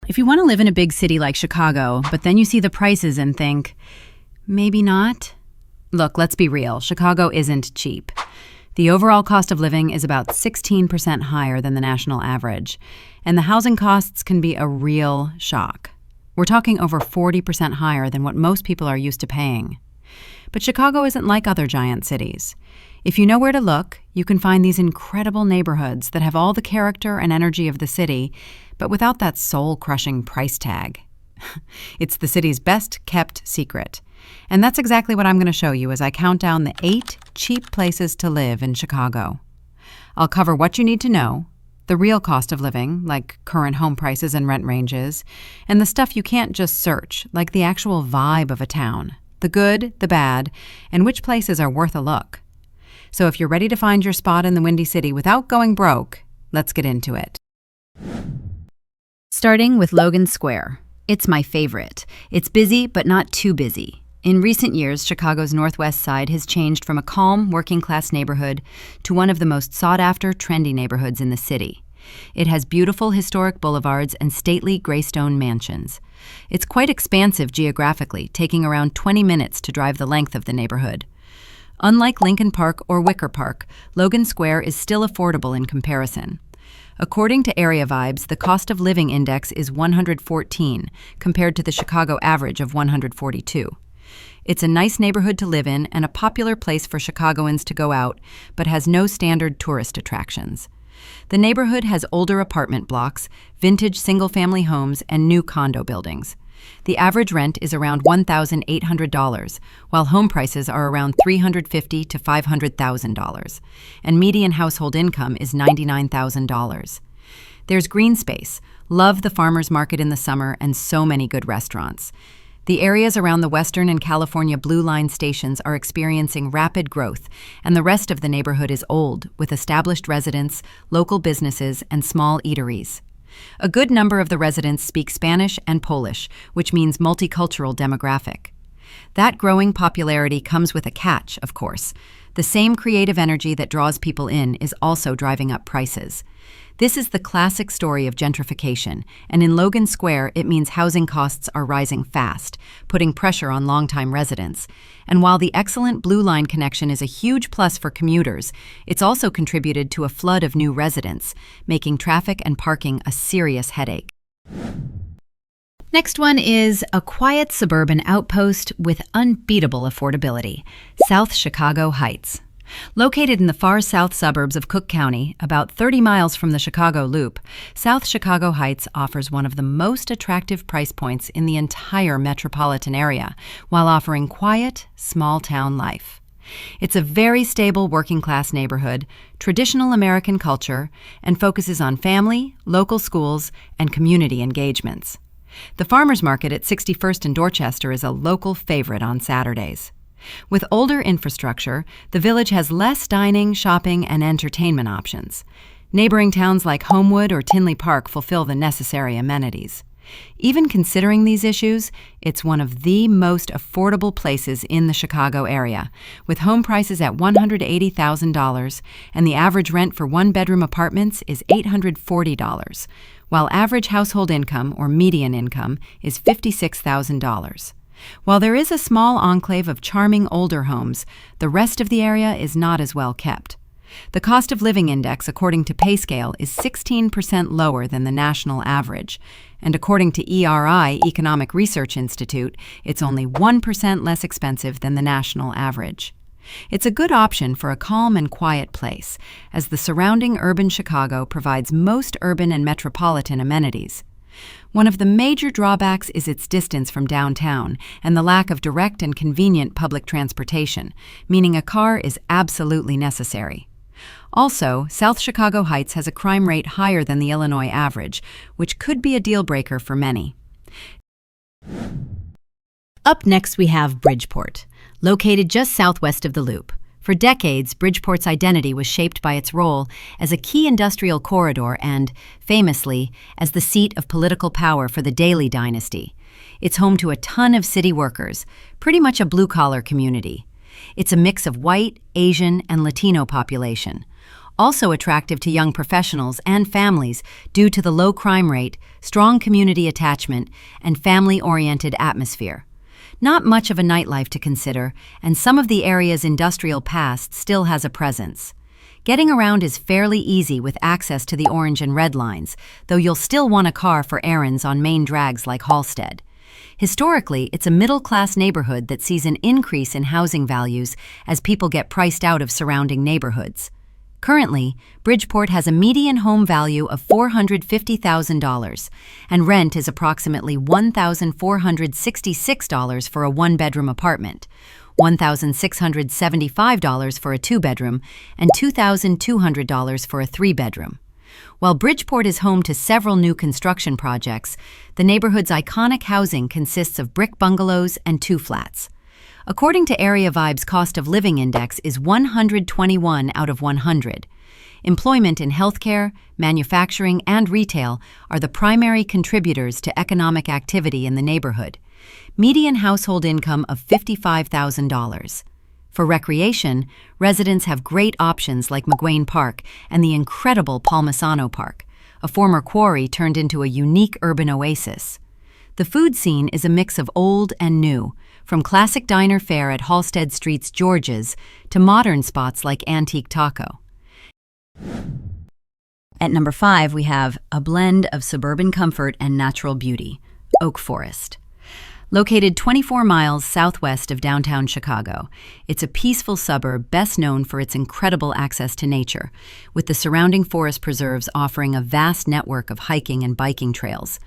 If you want to live in a big city like Chicago, but then you see the prices and think, maybe not? Look, let's be real. Chicago isn't cheap. The overall cost of living is about 16% higher than the national average, and the housing costs can be a real shock. We're talking over 40% higher than what most people are used to paying. But Chicago isn't like other giant cities. If you know where to look, you can find these incredible neighborhoods that have all the character and energy of the city, but without that soul-crushing price tag. It's the city's best-kept secret. And that's exactly what I'm going to show you as I count down the 8 cheap places to live in Chicago. I'll cover what you need to know, the real cost of living, like current home prices and rent ranges, and the stuff you can't just search, like the actual vibe of a town, the good, the bad, and which places are worth a look. So if you're ready to find your spot in the Windy City without going broke, let's get into it. Starting with Logan Square. It's my favorite. It's busy, but not too busy. In recent years, Chicago's Northwest Side has changed from a calm, working-class neighborhood to one of the most sought-after, trendy neighborhoods in the city. It has beautiful historic boulevards and stately graystone mansions. It's quite expansive geographically, taking around 20 minutes to drive the length of the neighborhood. Unlike Lincoln Park or Wicker Park, Logan Square is still affordable in comparison. According to Area Vibes, the cost of living index is 114, compared to the Chicago average of 142. It's a nice neighborhood to live in and a popular place for Chicagoans to go out, but has no standard tourist attractions. The neighborhood has older apartment blocks, vintage single-family homes, and new condo buildings. The average rent is around $1,800, while home prices are around $350,000 to $500,000, and median household income is $99,000. There's green space, love the farmers market in the summer, and so many good restaurants. The areas around the Western and California Blue Line stations are experiencing rapid growth, and the rest of the neighborhood is old, with established residents, local businesses, and small eateries. A good number of the residents speak Spanish and Polish, which means multicultural demographic. That growing popularity comes with a catch, of course. The same creative energy that draws people in is also driving up prices. This is the classic story of gentrification, and in Logan Square, it means housing costs are rising fast, putting pressure on longtime residents. And while the excellent Blue Line connection is a huge plus for commuters, it's also contributed to a flood of new residents, making traffic and parking a serious headache. Next one is a quiet suburban outpost with unbeatable affordability, South Chicago Heights. Located in the far south suburbs of Cook County, about 30 miles from the Chicago Loop, South Chicago Heights offers one of the most attractive price points in the entire metropolitan area, while offering quiet, small-town life. It's a very stable working-class neighborhood, traditional American culture, and focuses on family, local schools, and community engagements. The Farmers Market at 61st and Dorchester is a local favorite on Saturdays. With older infrastructure, the village has less dining, shopping, and entertainment options. Neighboring towns like Homewood or Tinley Park fulfill the necessary amenities. Even considering these issues, it's one of the most affordable places in the Chicago area, with home prices at $180,000, and the average rent for one-bedroom apartments is $840, while average household income, or median income, is $56,000. While there is a small enclave of charming older homes, the rest of the area is not as well kept. The cost of living index, according to PayScale, is 16% lower than the national average, and according to ERI, Economic Research Institute, it's only 1% less expensive than the national average. It's a good option for a calm and quiet place, as the surrounding urban Chicago provides most urban and metropolitan amenities. One of the major drawbacks is its distance from downtown and the lack of direct and convenient public transportation, meaning a car is absolutely necessary. Also, South Chicago Heights has a crime rate higher than the Illinois average, which could be a deal breaker for many. Up next, we have Bridgeport, located just southwest of the Loop. For decades, Bridgeport's identity was shaped by its role as a key industrial corridor and, famously, as the seat of political power for the Daley dynasty. It's home to a ton of city workers, pretty much a blue-collar community. It's a mix of white, Asian, and Latino population. Also attractive to young professionals and families due to the low crime rate, strong community attachment, and family-oriented atmosphere. Not much of a nightlife to consider, and some of the area's industrial past still has a presence. Getting around is fairly easy with access to the orange and red lines, though you'll still want a car for errands on main drags like Halsted. Historically, it's a middle-class neighborhood that sees an increase in housing values as people get priced out of surrounding neighborhoods. Currently, Bridgeport has a median home value of $450,000, and rent is approximately $1,466 for a one-bedroom apartment, $1,675 for a two-bedroom, and $2,200 for a three-bedroom. While Bridgeport is home to several new construction projects, the neighborhood's iconic housing consists of brick bungalows and two flats. According to Area Vibe's cost of living index is 121 out of 100. Employment in healthcare, manufacturing, and retail are the primary contributors to economic activity in the neighborhood. Median household income of $55,000. For recreation, residents have great options like McGuane Park and the incredible Palmisano Park, a former quarry turned into a unique urban oasis. The food scene is a mix of old and new, from classic diner fare at Halsted Street's George's to modern spots like Antique Taco. At number 5, we have a blend of suburban comfort and natural beauty, Oak Forest. Located 24 miles southwest of downtown Chicago, it's a peaceful suburb best known for its incredible access to nature, with the surrounding forest preserves offering a vast network of hiking and biking trails.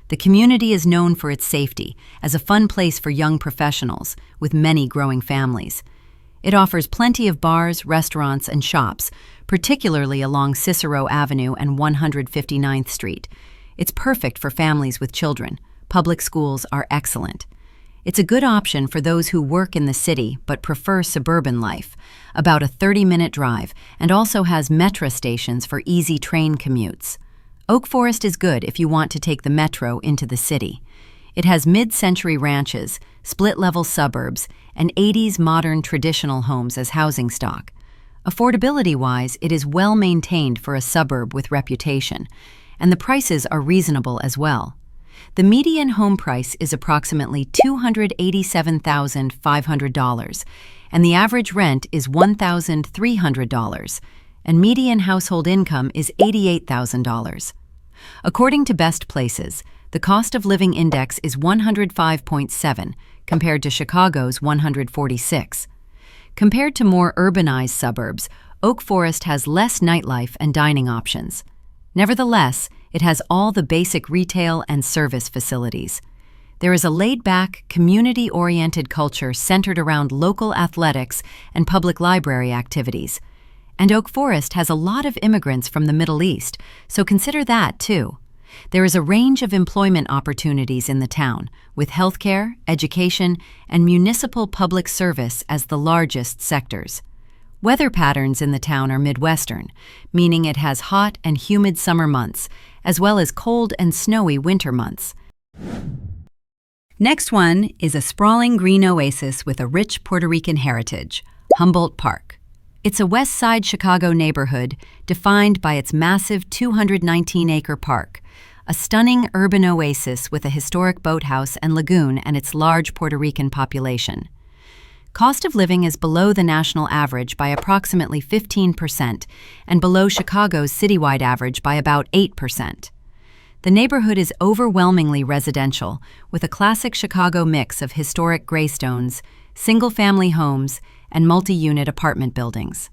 The community is known for its safety, as a fun place for young professionals, with many growing families. It offers plenty of bars, restaurants, and shops, particularly along Cicero Avenue and 159th Street. It's perfect for families with children. Public schools are excellent. It's a good option for those who work in the city but prefer suburban life, about a 30-minute drive, and also has metro stations for easy train commutes. Oak Forest is good if you want to take the metro into the city. It has mid-century ranches, split-level suburbs, and 80s modern traditional homes as housing stock. Affordability-wise, it is well maintained for a suburb with reputation, and the prices are reasonable as well. The median home price is approximately $287,500, and the average rent is $1,300, and median household income is $88,000. According to Best Places, the cost of living index is 105.7 compared to Chicago's 146. Compared to more urbanized suburbs, Oak Forest has less nightlife and dining options. Nevertheless, it has all the basic retail and service facilities. There is a laid-back, community-oriented culture centered around local athletics and public library activities. And Oak Forest has a lot of immigrants from the Middle East, so consider that too. There is a range of employment opportunities in the town, with healthcare, education, and municipal public service as the largest sectors. Weather patterns in the town are Midwestern, meaning it has hot and humid summer months, as well as cold and snowy winter months. Next one is a sprawling green oasis with a rich Puerto Rican heritage, Humboldt Park. It's a West Side Chicago neighborhood defined by its massive 219-acre park, a stunning urban oasis with a historic boathouse and lagoon and its large Puerto Rican population. Cost of living is below the national average by approximately 15% and below Chicago's citywide average by about 8%. The neighborhood is overwhelmingly residential, with a classic Chicago mix of historic graystones, single-family homes, and multi-unit apartment buildings.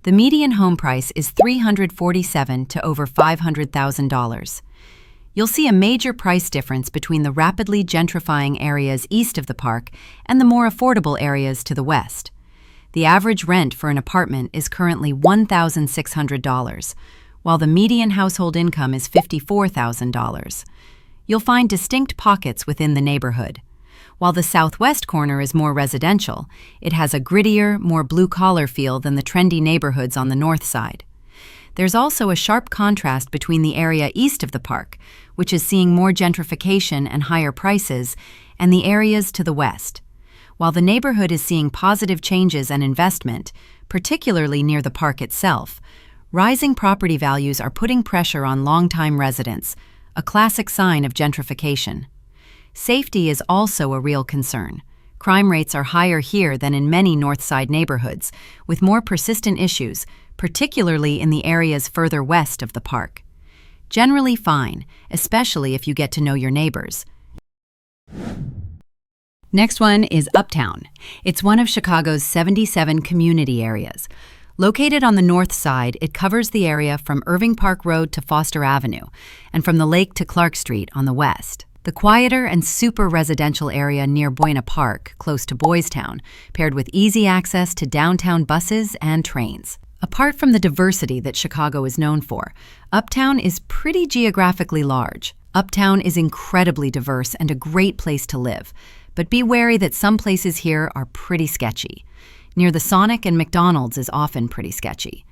The median home price is $347,000 to over $500,000. You'll see a major price difference between the rapidly gentrifying areas east of the park and the more affordable areas to the west. The average rent for an apartment is currently $1,600, while the median household income is $54,000. You'll find distinct pockets within the neighborhood. While the southwest corner is more residential, it has a grittier, more blue-collar feel than the trendy neighborhoods on the north side. There's also a sharp contrast between the area east of the park, which is seeing more gentrification and higher prices, and the areas to the west. While the neighborhood is seeing positive changes and investment, particularly near the park itself, Rising property values are putting pressure on longtime residents, a classic sign of gentrification. Safety is also a real concern. Crime rates are higher here than in many North Side neighborhoods, with more persistent issues, particularly in the areas further west of the park. Generally fine, especially if you get to know your neighbors. Next one is Uptown. It's one of Chicago's 77 community areas. Located on the north side, it covers the area from Irving Park Road to Foster Avenue, and from the lake to Clark Street on the west. The quieter and super residential area near Buena Park, close to Boys Town, paired with easy access to downtown buses and trains. Apart from the diversity that Chicago is known for, Uptown is pretty geographically large. Uptown is incredibly diverse and a great place to live, but be wary that some places here are pretty sketchy. Near the Sonic and McDonald's is often pretty sketchy.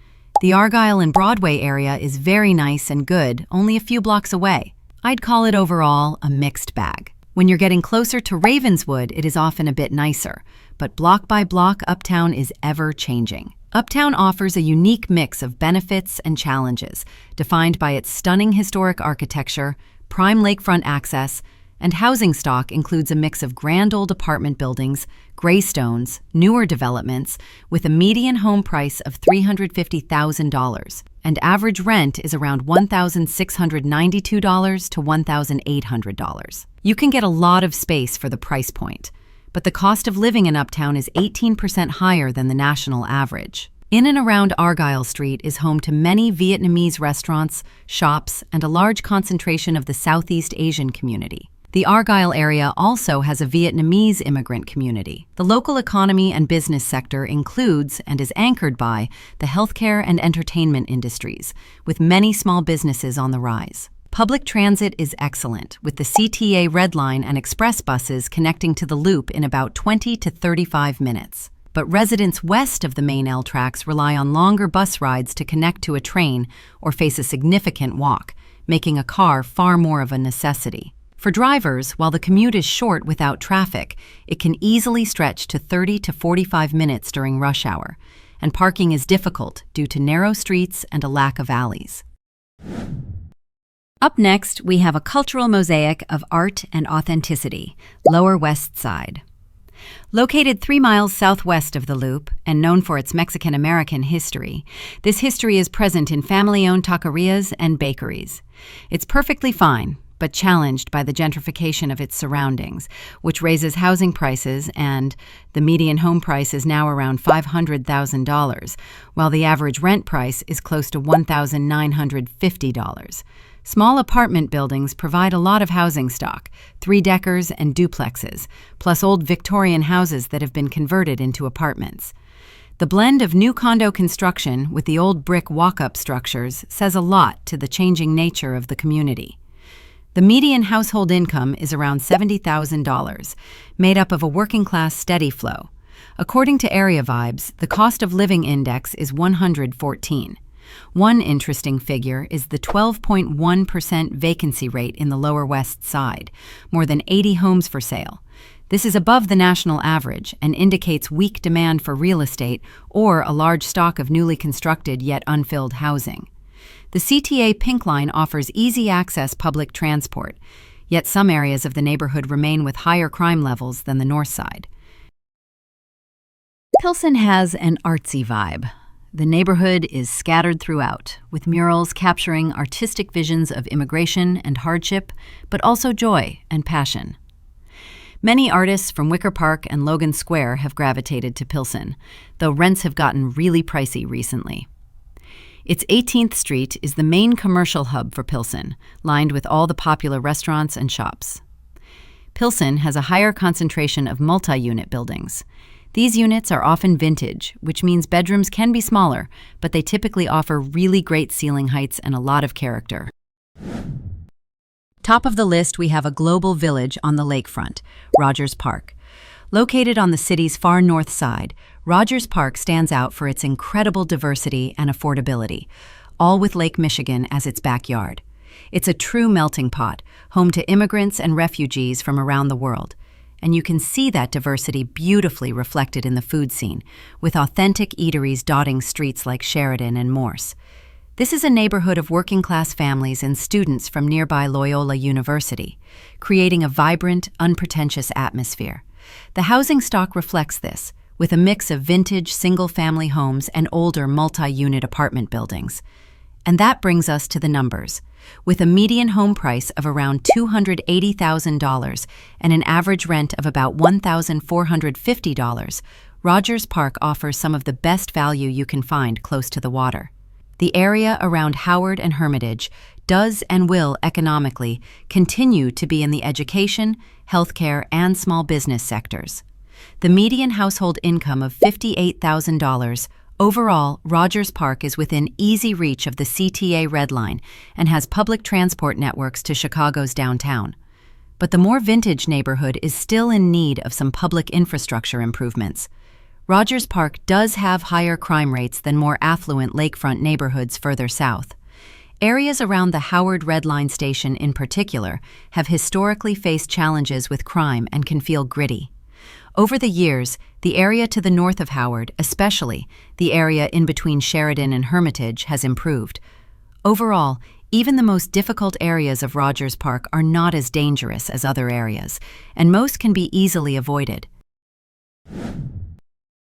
The Argyle and Broadway area is very nice and good, only a few blocks away. I'd call it overall a mixed bag. When you're getting closer to Ravenswood, it is often a bit nicer, but block by block, Uptown is ever changing. Uptown offers a unique mix of benefits and challenges, defined by its stunning historic architecture, prime lakefront access, and housing stock includes a mix of grand old apartment buildings, graystones, newer developments, with a median home price of $350,000, and average rent is around $1,692 to $1,800. You can get a lot of space for the price point, but the cost of living in Uptown is 18% higher than the national average. In and around Argyle Street is home to many Vietnamese restaurants, shops, and a large concentration of the Southeast Asian community. The Argyle area also has a Vietnamese immigrant community. The local economy and business sector includes and is anchored by the healthcare and entertainment industries, with many small businesses on the rise. Public transit is excellent, with the CTA Red Line and express buses connecting to the Loop in about 20 to 35 minutes. But residents west of the main L tracks rely on longer bus rides to connect to a train or face a significant walk, making a car far more of a necessity. For drivers, while the commute is short without traffic, it can easily stretch to 30 to 45 minutes during rush hour, and parking is difficult due to narrow streets and a lack of alleys. Up next, we have a cultural mosaic of art and authenticity, Lower West Side. Located 3 miles southwest of the Loop and known for its Mexican-American history, this history is present in family-owned taquerias and bakeries. It's perfectly fine, but challenged by the gentrification of its surroundings, which raises housing prices, and the median home price is now around $500,000, while the average rent price is close to $1,950. Small apartment buildings provide a lot of housing stock, 3-deckers and duplexes, plus old Victorian houses that have been converted into apartments. The blend of new condo construction with the old brick walk-up structures says a lot to the changing nature of the community. The median household income is around $70,000, made up of a working-class steady flow. According to Area Vibes, the cost of living index is 114. One interesting figure is the 12.1% vacancy rate in the Lower West Side, more than 80 homes for sale. This is above the national average and indicates weak demand for real estate or a large stock of newly constructed yet unfilled housing. The CTA Pink Line offers easy access public transport, yet some areas of the neighborhood remain with higher crime levels than the north side. Pilsen has an artsy vibe. The neighborhood is scattered throughout, with murals capturing artistic visions of immigration and hardship, but also joy and passion. Many artists from Wicker Park and Logan Square have gravitated to Pilsen, though rents have gotten really pricey recently. Its 18th Street is the main commercial hub for Pilsen, lined with all the popular restaurants and shops. Pilsen has a higher concentration of multi-unit buildings. These units are often vintage, which means bedrooms can be smaller, but they typically offer really great ceiling heights and a lot of character. Top of the list, we have a global village on the lakefront, Rogers Park. Located on the city's far north side, Rogers Park stands out for its incredible diversity and affordability, all with Lake Michigan as its backyard. It's a true melting pot, home to immigrants and refugees from around the world. And you can see that diversity beautifully reflected in the food scene, with authentic eateries dotting streets like Sheridan and Morse. This is a neighborhood of working-class families and students from nearby Loyola University, creating a vibrant, unpretentious atmosphere. The housing stock reflects this, with a mix of vintage single-family homes and older multi-unit apartment buildings. And that brings us to the numbers. With a median home price of around $280,000 and an average rent of about $1,450, Rogers Park offers some of the best value you can find close to the water. The area around Howard and Hermitage does and will economically continue to be in the education, healthcare, and small business sectors. The median household income of $58,000. Overall, Rogers Park is within easy reach of the CTA Red Line and has public transport networks to Chicago's downtown. But the more vintage neighborhood is still in need of some public infrastructure improvements. Rogers Park does have higher crime rates than more affluent lakefront neighborhoods further south. Areas around the Howard Red Line station in particular have historically faced challenges with crime and can feel gritty. Over the years, the area to the north of Howard, especially the area in between Sheridan and Hermitage, has improved. Overall, even the most difficult areas of Rogers Park are not as dangerous as other areas, and most can be easily avoided.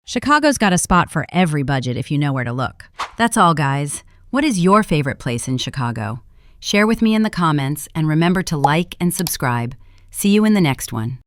Chicago's got a spot for every budget if you know where to look. That's all, guys. What is your favorite place in Chicago? Share with me in the comments, and remember to like and subscribe. See you in the next one.